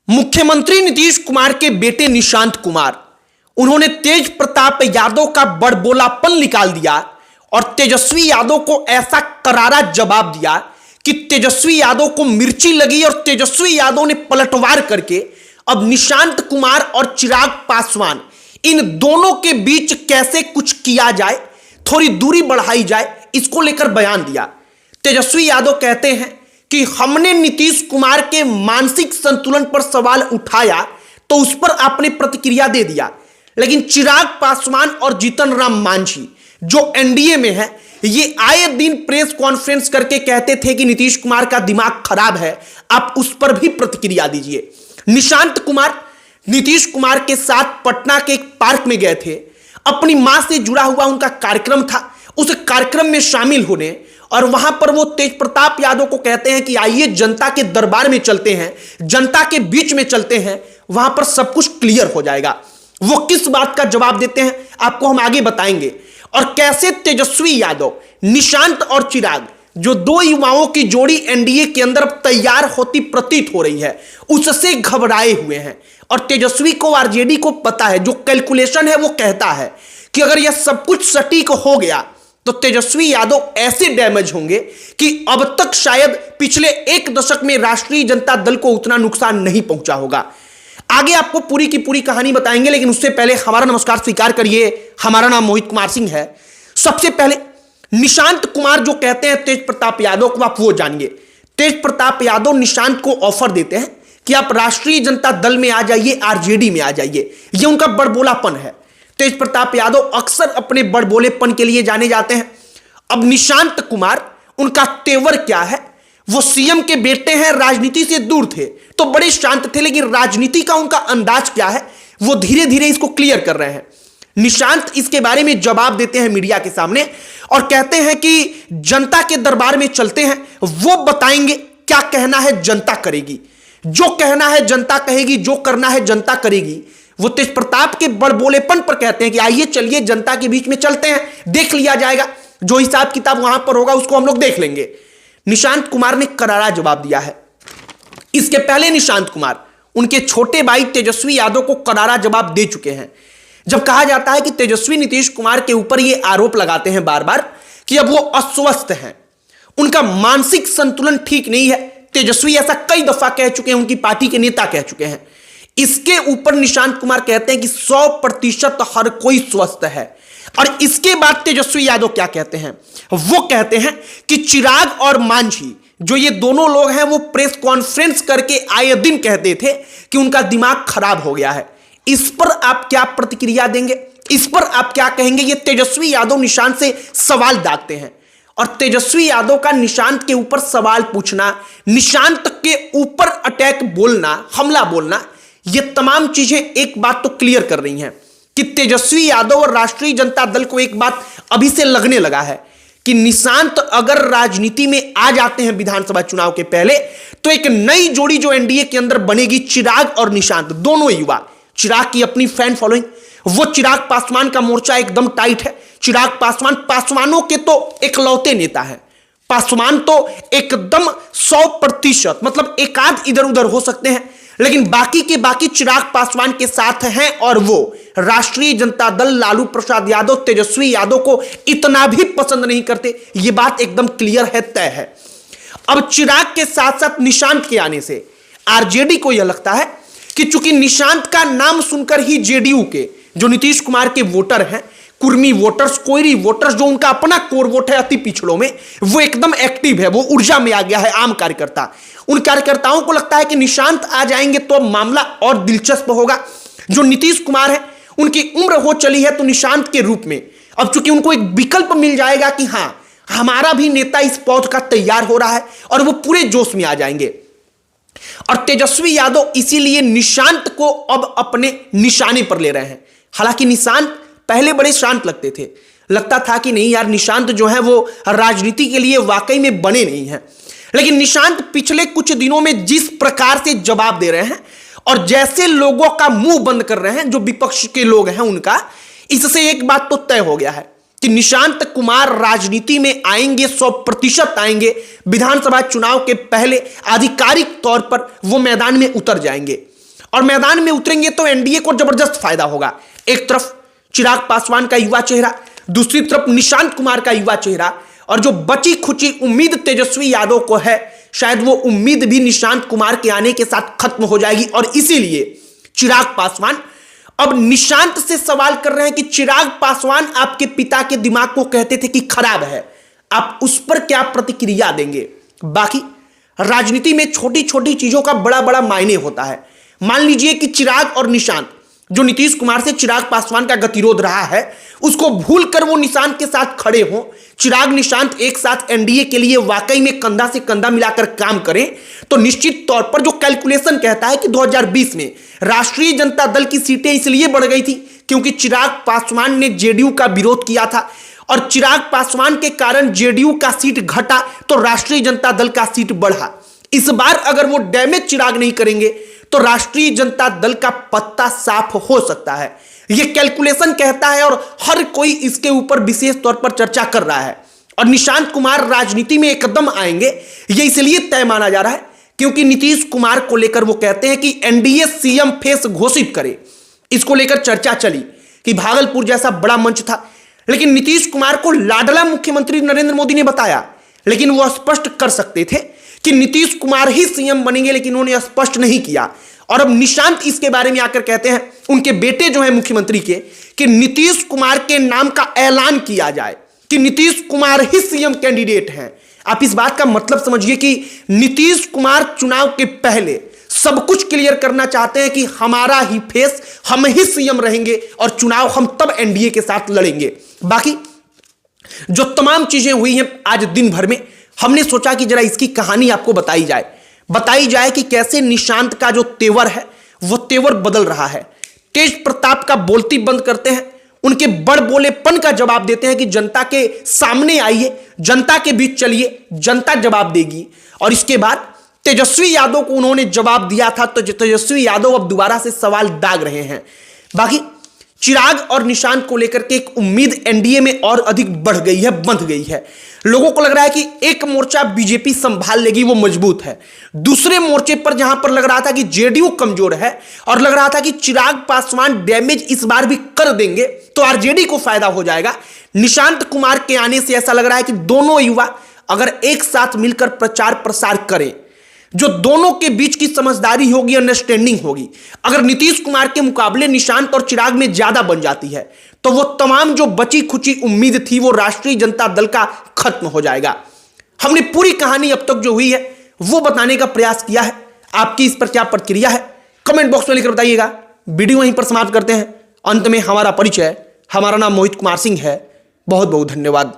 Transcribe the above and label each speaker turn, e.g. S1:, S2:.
S1: मुख्यमंत्री नीतीश कुमार के बेटे निशांत कुमार, उन्होंने तेज प्रताप यादव का बड़बोलापन निकाल दिया और तेजस्वी यादव को ऐसा करारा जवाब दिया कि तेजस्वी यादव को मिर्ची लगी और तेजस्वी यादव ने पलटवार करके अब निशांत कुमार और चिराग पासवान, इन दोनों के बीच कैसे कुछ किया जाए, थोड़ी दूरी बढ़ाई जाए, इसको लेकर बयान दिया। तेजस्वी यादव कहते हैं कि हमने नीतीश कुमार के मानसिक संतुलन पर सवाल उठाया तो उस पर आपने प्रतिक्रिया दे दिया, लेकिन चिराग पासवान और जीतन राम मांझी जो एनडीए में है, ये आए दिन प्रेस कॉन्फ्रेंस करके कहते थे कि नीतीश कुमार का दिमाग खराब है, आप उस पर भी प्रतिक्रिया दीजिए। निशांत कुमार नीतीश कुमार के साथ पटना के एक पार्क में गए थे, अपनी मां से जुड़ा हुआ उनका कार्यक्रम था, उस कार्यक्रम में शामिल होने और वहां पर वो तेज प्रताप यादव को कहते हैं कि आइए जनता के दरबार में चलते हैं, जनता के बीच में चलते हैं, वहां पर सब कुछ क्लियर हो जाएगा। वो किस बात का जवाब देते हैं आपको हम आगे बताएंगे, और कैसे तेजस्वी यादव, निशांत और चिराग, जो दो युवाओं की जोड़ी एनडीए के अंदर तैयार होती प्रतीत हो रही है, उससे घबराए हुए हैं। और तेजस्वी को, आरजेडी को पता है, जो कैलकुलेशन है वो कहता है कि अगर यह सब कुछ सटीक हो गया तो तेजस्वी यादव ऐसे डैमेज होंगे कि अब तक शायद पिछले एक दशक में राष्ट्रीय जनता दल को उतना नुकसान नहीं पहुंचा होगा। आगे आपको पूरी की पूरी कहानी बताएंगे, लेकिन उससे पहले हमारा नमस्कार स्वीकार करिए। हमारा नाम मोहित कुमार सिंह है। सबसे पहले निशांत कुमार जो कहते हैं तेज प्रताप यादव को, आप वो जानिए। तेज प्रताप यादव निशांत को ऑफर देते हैं कि आप राष्ट्रीय जनता दल में आ जाइए, आरजेडी में आ जाइए। यह उनका बड़बोलापन है। तेज प्रताप यादव अक्सर अपने बड़बोलेपन के लिए जाने जाते हैं। अब निशांत कुमार, उनका तेवर क्या है? वो सीएम के बेटे हैं, राजनीति से दूर थे तो बड़े शांत थे, लेकिन राजनीति का उनका अंदाज क्या है वो धीरे धीरे इसको क्लियर कर रहे हैं। निशांत इसके बारे में जवाब देते हैं मीडिया के सामने और कहते हैं कि जनता के दरबार में चलते हैं, वो बताएंगे क्या कहना है जनता करेगी, जो कहना है जनता कहेगी, जो करना है जनता करेगी। वो तेज प्रताप के बड़बोलेपन पर कहते हैं कि आइए चलिए जनता के बीच में चलते हैं, देख लिया जाएगा, जो हिसाब किताब वहां पर होगा उसको हम लोग देख लेंगे। निशांत कुमार ने करारा जवाब दिया है। इसके पहले निशांत कुमार उनके छोटे भाई तेजस्वी यादव को करारा जवाब दे चुके हैं। जब कहा जाता है कि तेजस्वी नीतीश कुमार के ऊपर यह आरोप लगाते हैं बार बार कि अब वो अस्वस्थ हैं, उनका मानसिक संतुलन ठीक नहीं है। तेजस्वी ऐसा कई दफा कह चुके हैं, उनकी पार्टी के नेता कह चुके हैं। इसके ऊपर निशांत कुमार कहते हैं कि 100% हर कोई स्वस्थ है। और इसके बाद तेजस्वी यादव क्या कहते हैं? वो कहते हैं कि चिराग और मांझी, जो ये दोनों लोग हैं, वो प्रेस कॉन्फ्रेंस करके आए दिन कहते थे कि उनका दिमाग खराब हो गया है। इस पर आप क्या प्रतिक्रिया देंगे? इस पर आप क्या कहेंगे? ये तेजस्वी यादव निशांत से सवाल दागते हैं। और तेजस्वी यादव का निशांत के ऊपर सवाल पूछना, निशांत के ऊपर अटैक बोलना, हमला बोलना, ये तमाम चीजें एक बात तो क्लियर कर रही हैं कि तेजस्वी यादव और राष्ट्रीय जनता दल को एक बात अभी से लगने लगा है कि निशांत अगर राजनीति में आ जाते हैं विधानसभा चुनाव के पहले, तो एक नई जोड़ी जो एनडीए के अंदर बनेगी, चिराग और निशांत, दोनों युवा। चिराग की अपनी फैन फॉलोइंग, वो चिराग पासवान का मोर्चा एकदम टाइट है। चिराग पासवान पासवानों के तो एकलौते नेता है। पासवान तो एकदम 100%, मतलब एक आध इधर उधर हो सकते हैं, लेकिन बाकी के बाकी चिराग पासवान के साथ हैं। और वो राष्ट्रीय जनता दल, लालू प्रसाद यादव, तेजस्वी यादव को इतना भी पसंद नहीं करते। ये बात एकदम क्लियर है, तय है। अब चिराग के साथ साथ निशांत के आने से आरजेडी को यह लगता है कि चूंकि निशांत का नाम सुनकर ही जेडीयू के, जो नीतीश कुमार के वोटर हैं, कुर्मी वोटर्स, कोयरी वोटर्स, जो उनका अपना कोर वोट है अति पिछड़ों में, वो एकदम एक्टिव है, वो ऊर्जा में आ गया है। आम कार्यकर्ता, उन कार्यकर्ताओं को लगता है कि निशांत आ जाएंगे तो मामला और दिलचस्प होगा। जो नीतीश कुमार है, उनकी उम्र हो चली है, तो निशांत के रूप में अब चूंकि उनको एक विकल्प मिल जाएगा कि हां, हमारा भी नेता इस पौध का तैयार हो रहा है, और वो पूरे जोश में आ जाएंगे। और तेजस्वी यादव इसीलिए निशांत को अब अपने निशाने पर ले रहे हैं। हालांकि निशांत पहले बड़े शांत लगते थे, लगता था कि नहीं यार, निशांत जो है वो राजनीति के लिए वाकई में बने नहीं हैं। लेकिन निशांत पिछले कुछ दिनों में जिस प्रकार से जवाब दे रहे हैं और जैसे लोगों का मुंह बंद कर रहे हैं, जो विपक्ष के लोग हैं उनका, इससे एक बात तो तय हो गया है कि निशांत कुमार राजनीति में आएंगे, 100% आएंगे। विधानसभा चुनाव के पहले आधिकारिक तौर पर वो मैदान में उतर जाएंगे। और मैदान में उतरेंगे तो एनडीए को जबरदस्त फायदा होगा। एक तरफ चिराग पासवान का युवा चेहरा, दूसरी तरफ निशांत कुमार का युवा चेहरा, और जो बची खुची उम्मीद तेजस्वी यादव को है, शायद वो उम्मीद भी निशांत कुमार के आने के साथ खत्म हो जाएगी। और इसीलिए चिराग पासवान अब निशांत से सवाल कर रहे हैं कि चिराग पासवान आपके पिता के दिमाग को कहते थे कि खराब है, आप उस पर क्या प्रतिक्रिया देंगे। बाकी राजनीति में छोटी छोटी चीजों का बड़ा बड़ा मायने होता है। मान लीजिए कि चिराग और निशांत, जो नीतीश कुमार से चिराग पासवान का गतिरोध रहा है, उसको भूलकर वो निशांत के साथ खड़े हों, चिराग निशांत एक साथ एनडीए के लिए वाकई में कंधा से कंधा मिलाकर काम करें, तो निश्चित तौर पर जो कैलकुलेशन कहता है कि 2020 में राष्ट्रीय जनता दल की सीटें इसलिए बढ़ गई थी क्योंकि चिराग पासवान ने जेडीयू का विरोध किया था, और चिराग पासवान के कारण जेडीयू का सीट घटा तो राष्ट्रीय जनता दल का सीट बढ़ा। इस बार अगर वो डैमेज चिराग नहीं करेंगे तो राष्ट्रीय जनता दल का पत्ता साफ हो सकता है। यह कैलकुलेशन कहता है और हर कोई इसके ऊपर विशेष तौर पर चर्चा कर रहा है। और निशांत कुमार राजनीति में एकदम आएंगे, यह इसलिए तय माना जा रहा है क्योंकि नीतीश कुमार को लेकर वो कहते हैं कि एनडीए सीएम फेस घोषित करे। इसको लेकर चर्चा चली कि भागलपुर जैसा बड़ा मंच था, लेकिन नीतीश कुमार को लाडला मुख्यमंत्री नरेंद्र मोदी ने बताया, लेकिन वो स्पष्ट कर सकते थे कि नीतीश कुमार ही सीएम बनेंगे, लेकिन उन्होंने स्पष्ट नहीं किया। और अब निशांत इसके बारे में आकर कहते हैं, उनके बेटे जो है मुख्यमंत्री के, कि नीतीश कुमार के नाम का ऐलान किया जाए कि नीतीश कुमार ही सीएम कैंडिडेट हैं। आप इस बात का मतलब समझिए कि नीतीश कुमार चुनाव के पहले सब कुछ क्लियर करना चाहते हैं कि हमारा ही फेस, हम ही सीएम रहेंगे और चुनाव हम तब एनडीए के साथ लड़ेंगे। बाकी जो तमाम चीजें हुई हैं आज दिन भर में, हमने सोचा कि जरा इसकी कहानी आपको बताई जाए कि कैसे निशांत का जो तेवर है वो तेवर बदल रहा है। तेज प्रताप का बोलती बंद करते हैं, उनके बड़ बोलेपन का जवाब देते हैं कि जनता के सामने आइए, जनता के बीच चलिए, जनता जवाब देगी। और इसके बाद तेजस्वी यादव को उन्होंने जवाब दिया था, तो तेजस्वी यादव अब दोबारा से सवाल दाग रहे हैं। बाकी चिराग और निशांत को लेकर के एक उम्मीद एनडीए में और अधिक बढ़ गई है, बंध गई है। लोगों को लग रहा है कि एक मोर्चा बीजेपी संभाल लेगी, वो मजबूत है। दूसरे मोर्चे पर जहां पर लग रहा था कि जेडीयू कमजोर है और लग रहा था कि चिराग पासवान डैमेज इस बार भी कर देंगे तो आरजेडी को फायदा हो जाएगा, निशांत कुमार के आने से ऐसा लग रहा है कि दोनों युवा अगर एक साथ मिलकर प्रचार प्रसार करें, जो दोनों के बीच की समझदारी होगी, अंडरस्टैंडिंग होगी, अगर नीतीश कुमार के मुकाबले निशांत और चिराग में ज्यादा बन जाती है, तो वो तमाम जो बची खुची उम्मीद थी वो राष्ट्रीय जनता दल का खत्म हो जाएगा। हमने पूरी कहानी अब तक जो हुई है वो बताने का प्रयास किया है। आपकी इस पर क्या प्रतिक्रिया है कमेंट बॉक्स में लिखकर बताइएगा। वीडियो यहीं पर समाप्त करते हैं। अंत में हमारा परिचय, हमारा नाम मोहित कुमार सिंह है। बहुत बहुत धन्यवाद।